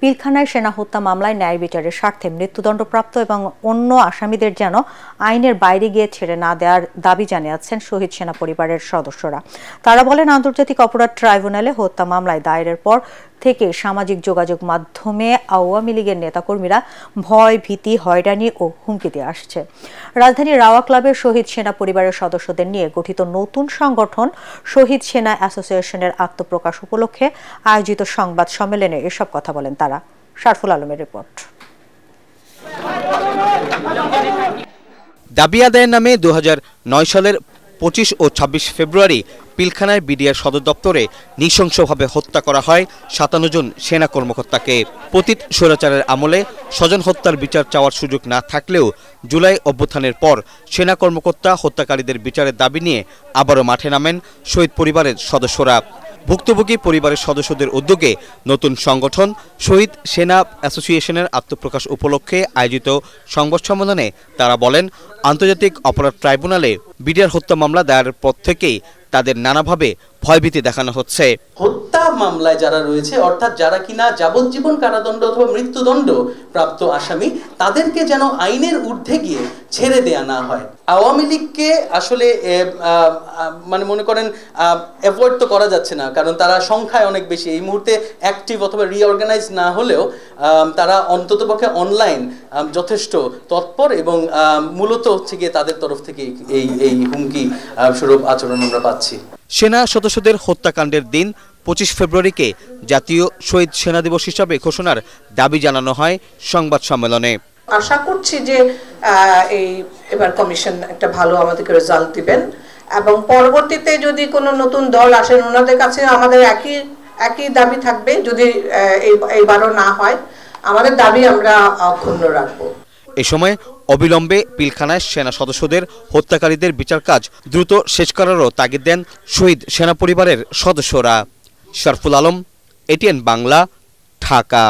পিলখানায় সেনা হত্যা মামলায় ন্যায় বিচারের স্বার্থে মৃত্যুদণ্ডপ্রাপ্ত এবং অন্য আসামিদের যেন আইনের বাইরে গিয়ে ছেড়ে না দেওয়ার দাবি জানিয়েছেন শহীদ সেনা পরিবারের সদস্যরা। তারা বলেন, আন্তর্জাতিক অপরাধ ট্রাইব্যুনালে হত্যা মামলায় দায়েরের পর থেকে সামাজিক যোগাযোগ মাধ্যমে আওয়ামী লীগের নেতাকর্মীরা ভয়, ভীতি, হয়রানি ও হুমকি দিয়ে আসছে। রাজধানীর রাওয়া ক্লাবের শহীদ সেনা পরিবারের সদস্যদের নিয়ে গঠিত নতুন সংগঠন শহীদ সেনা অ্যাসোসিয়েশনের আত্মপ্রকাশ উপলক্ষে আয়োজিত সংবাদ সম্মেলনে এসব কথা বলেন তারা। শারফুল আলমের রিপোর্ট। দাবি আদায়ের নামে 2009 সালের 25 ও 26 ফেব্রুয়ারি পিলখানায় বিডিআর সদর দপ্তরে নৃশংসভাবে হত্যা করা হয় 57 জন সেনা কর্মকর্তাকে। পতিত স্বৈরাচারের আমলে স্বজন হত্যার বিচার চাওয়ার সুযোগ না থাকলেও জুলাই অভ্যুত্থানের পর সেনা কর্মকর্তা হত্যাকারীদের বিচারের দাবি নিয়ে আবারও মাঠে নামেন শহীদ পরিবারের সদস্যরা। ভুক্তভোগী পরিবারের সদস্যদের উদ্যোগে নতুন সংগঠন শহীদ সেনা অ্যাসোসিয়েশনের আত্মপ্রকাশ উপলক্ষে আয়োজিত সংবাদ সম্মেলনে তারা বলেন, আন্তর্জাতিক অপরাধ ট্রাইব্যুনালে বিডিআর হত্যা মামলা দায়েরের পর থেকেই তাদের নানাভাবে ভয়ভীতি দেখানো হচ্ছে। হত্যা মামলায় যারা রয়েছে, অর্থাৎ যারা কিনা যাবজ্জীবন কারাদণ্ড অথবা মৃত্যুদণ্ড প্রাপ্ত আসামি, তাদেরকে যেন আইনের ঊর্ধ্বে গিয়ে ছেড়ে দেয়া না হয়। আওয়ামী লীগকে আসলে মানে মনে করেন অ্যাভয়েড তো করা যাচ্ছে না, কারণ তারা সংখ্যায় অনেক বেশি। এই মুহূর্তে অ্যাক্টিভ অথবা রিঅর্গানাইজ না হলেও তারা অন্ততপক্ষে অনলাইন যথেষ্ট তৎপর এবং মূলত হচ্ছে গিয়ে তাদের তরফ থেকে এই হুমকি স্বরূপ আচরণ আমরা পাচ্ছি। সেনা সদস্যদের হত্যাকাণ্ডের দিন 25 ফেব্রুয়ারিকে জাতীয় শহীদ সেনা দিবস হিসাবে ঘোষণার দাবি জানানো হয় সংবাদ সম্মেলনে। আশা করছি যে এবার কমিশন একটা ভালো আমাদেরকে রেজাল্ট দিবেন এবং পরবর্তীতে যদি কোনো নতুন দল আসেন ওনাদের কাছে আমাদের একই দাবি থাকবে। যদি এইবারও না হয়, আমাদের দাবি আমরা অক্ষুণ্ণ রাখবো। এ সময় অবিলম্বে পিলখানায় সেনা সদস্যদের হত্যাকারীদের বিচার কাজ দ্রুত শেষ করারও তাগিদ দেন শহীদ সেনা পরিবারের সদস্যরা। শারফুল আলম, এটিএন বাংলা, ঢাকা।